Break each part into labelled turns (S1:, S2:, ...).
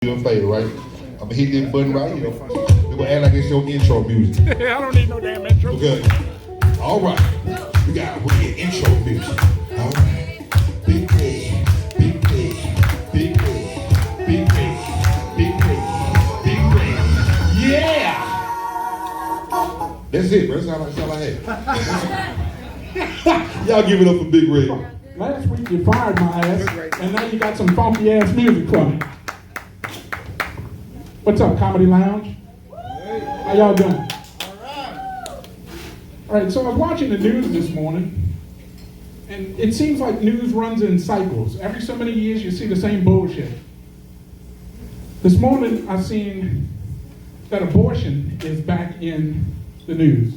S1: You a favor, right? I'm gonna hit this button right here. We're gonna act like it's your intro music.
S2: I don't need no damn intro.
S1: Okay. All right. We got weird intro music. All right. Big Red, Big Red, Big Red, Big Red, Big Red, Big Red. Yeah. That's it, bro. That's all I had. Y'all give it up for Big Red.
S2: Last week you fired my ass, and now you got some funky ass music for me. What's up, Comedy Lounge? How y'all doing? All right, so I was watching the news this morning, and it seems like news runs in cycles. Every so many years you see the same bullshit. This morning I seen that abortion is back in the news.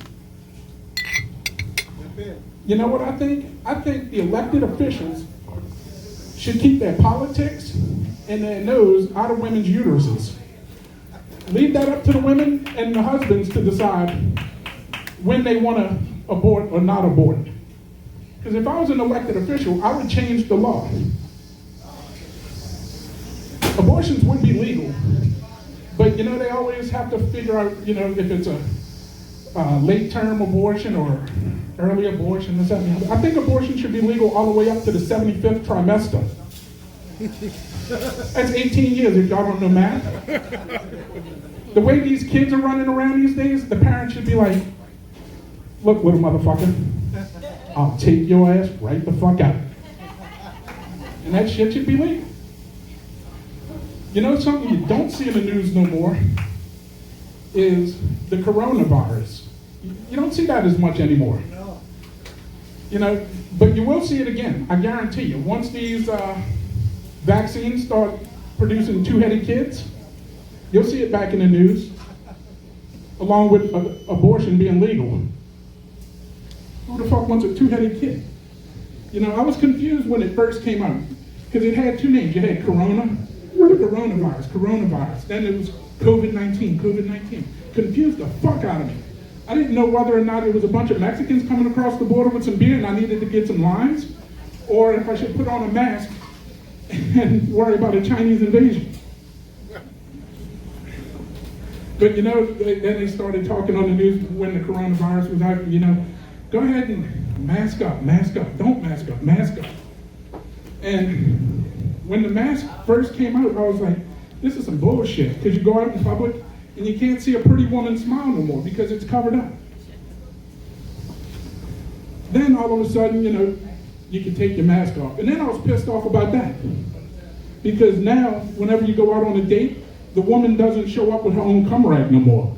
S2: You know what I think? I think the elected officials should keep their politics and their nose out of women's uteruses. Leave that up to the women and the husbands to decide when they want to abort or not abort. Because if I was an elected official, I would change the law. Abortions would be legal, but you know, they always have to figure out, you know, if it's a late-term abortion or early abortion, this, that, and the other. I think abortion should be legal all the way up to the 75th trimester. That's 18 years if y'all don't know math. The way these kids are running around these days, the parents should be like, look, little motherfucker, I'll take your ass right the fuck out. And that shit should be legal. You know something you don't see in the news no more is the coronavirus. You don't see that as much anymore. You know, but you will see it again, I guarantee you. Once these vaccines start producing two-headed kids, you'll see it back in the news, along with abortion being legal. Who the fuck wants a two-headed kid? You know, I was confused when it first came out, because it had two names. You had corona, the coronavirus. Then it was COVID-19. Confused the fuck out of me. I didn't know whether or not it was a bunch of Mexicans coming across the border with some beer and I needed to get some limes, or if I should put on a mask and worry about a Chinese invasion. But you know, then they started talking on the news when the coronavirus was out, you know, go ahead and mask up, don't mask up, mask up. And when the mask first came out, I was like, this is some bullshit, because you go out in public and you can't see a pretty woman smile no more because it's covered up. Then all of a sudden, you know, you can take your mask off. And then I was pissed off about that. Because now, whenever you go out on a date, the woman doesn't show up with her own cum rag no more.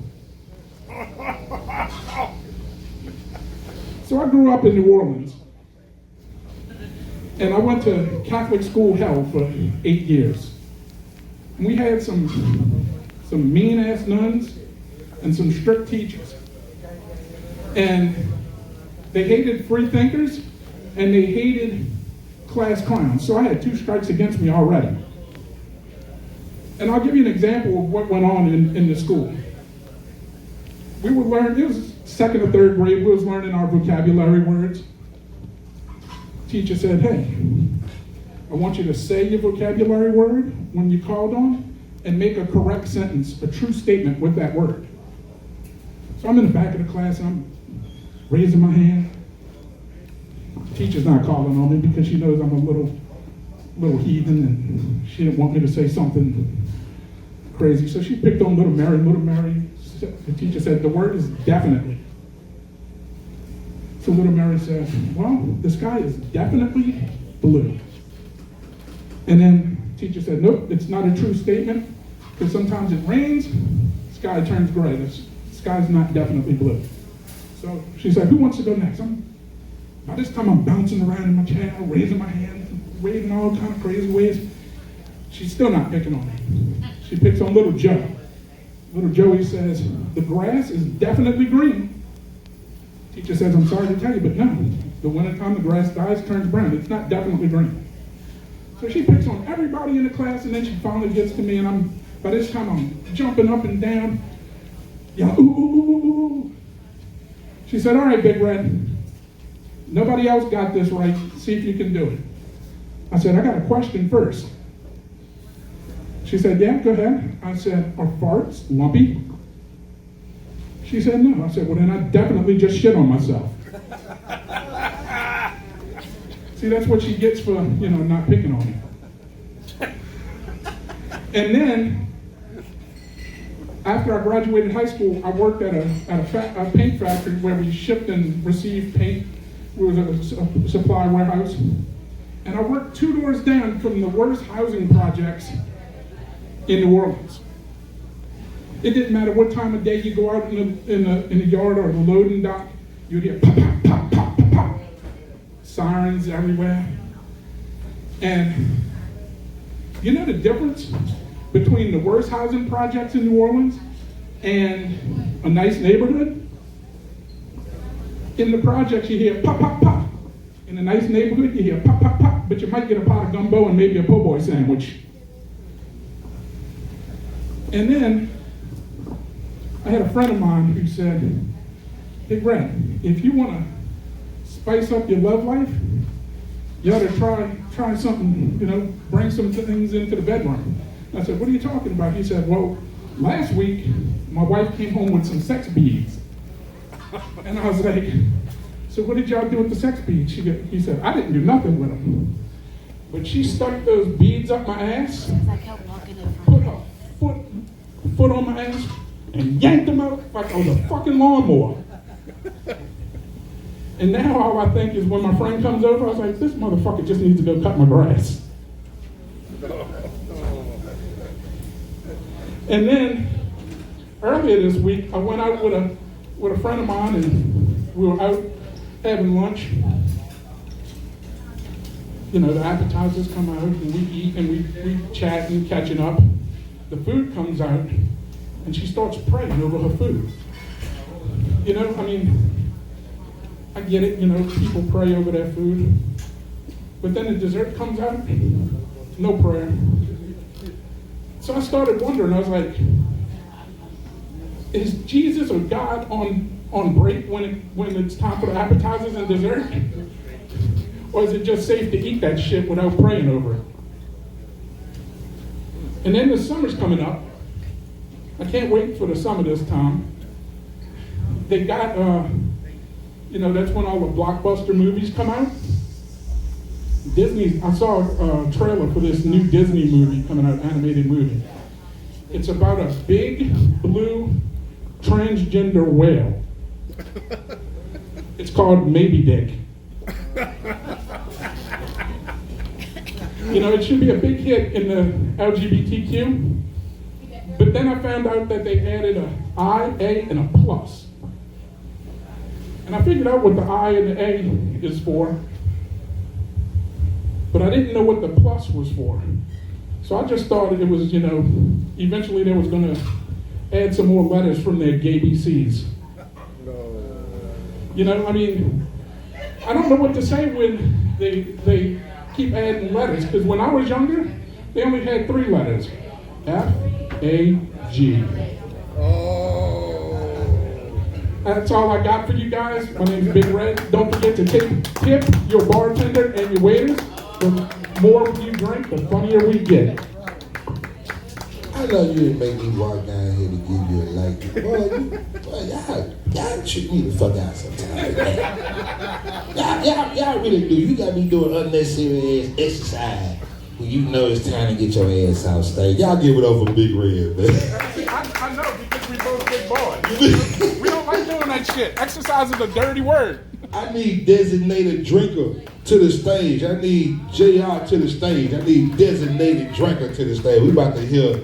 S2: So I grew up in New Orleans. And I went to Catholic school hell for 8 years. And we had some mean-ass nuns and some strict teachers. And they hated free thinkers and they hated class clowns. So I had 2 strikes against me already. And I'll give you an example of what went on in the school. We would learn, it was 2nd or 3rd grade, we was learning our vocabulary words. Teacher said, hey, I want you to say your vocabulary word when you're called on and make a correct sentence, a true statement with that word. So I'm in the back of the class and I'm raising my hand. The teacher's not calling on me because she knows I'm a little heathen and she didn't want me to say something crazy. So she picked on little Mary. The teacher said, the word is definitely. So little Mary said, well, the sky is definitely blue. And then teacher said, nope, it's not a true statement because sometimes it rains, sky turns gray. The sky's not definitely blue. So she said, who wants to go next? By this time I'm bouncing around in my chair, raising my hand, waving all kind of crazy ways. She's still not picking on me. She picks on little Joe. Little Joey says, the grass is definitely green. Teacher says, I'm sorry to tell you, but no. The wintertime the grass dies, turns brown. It's not definitely green. So she picks on everybody in the class, and then she finally gets to me, and by this time I'm jumping up and down. Yeah, ooh, ooh, ooh, ooh. She said, all right, Big Red. Nobody else got this right. See if you can do it. I said, I got a question first. She said, yeah, go ahead. I said, are farts lumpy? She said, no. I said, well, then I definitely just shit on myself. See, that's what she gets for, not picking on me. And then, after I graduated high school, I worked at a paint factory where we shipped and received paint. It was a supply warehouse. And I worked 2 doors down from the worst housing projects in New Orleans. It didn't matter what time of day you go out in the yard or the loading dock, you'd hear pop, pop, pop, pop, pop, pop. Sirens everywhere. And you know the difference between the worst housing projects in New Orleans and a nice neighborhood? In the projects you hear pop, pop, pop. In a nice neighborhood you hear pop, pop, pop, but you might get a pot of gumbo and maybe a po' boy sandwich. And then I had a friend of mine who said, hey Red, if you want to spice up your love life, you ought to try something, bring some things into the bedroom. I said, what are you talking about? He said, well, last week my wife came home with some sex beads. And I was like, so what did y'all do with the sex beads? He said, I didn't do nothing with them. But she stuck those beads up my ass, put her foot on my ass, and yanked them out like I was a fucking lawnmower. And now all I think is when my friend comes over, I was like, this motherfucker just needs to go cut my grass. And then earlier this week, I went out with a friend of mine, and we were out having lunch. The appetizers come out, and we eat, and we chat and catching up. The food comes out, and she starts praying over her food. I get it, people pray over their food. But then the dessert comes out, no prayer. So I started wondering, I was like, is Jesus or God on break when it's time for the appetizers and dessert? Or is it just safe to eat that shit without praying over it? And then the summer's coming up. I can't wait for the summer this time. They got, that's when all the blockbuster movies come out. I saw a trailer for this new Disney movie coming out, animated movie. It's about a big blue transgender whale. It's called Maybe Dick. It should be a big hit in the LGBTQ. But then I found out that they added an I, A, and a plus. And I figured out what the I and the A is for. But I didn't know what the plus was for. So I just thought it was, eventually they was going to add some more letters from their gay BCs. I don't know what to say when they keep adding letters, because when I was younger, they only had 3 letters. F, A, G. That's all I got for you guys. My name's Big Red. Don't forget to tip your bartender and your waiters. The more you drink, the funnier we get.
S3: I know you didn't make me walk down here to give you a like. Y'all trick me the fuck out sometimes. Y'all really do. You got me doing unnecessary ass exercise when you know it's time to get your ass out stage. Y'all give it up for Big Red, man.
S2: See, I know, because we both big boys. We don't like doing that shit. Exercise is a dirty word.
S3: I need designated drinker to the stage. I need JR to the stage. I need designated drinker to the stage. We about to hear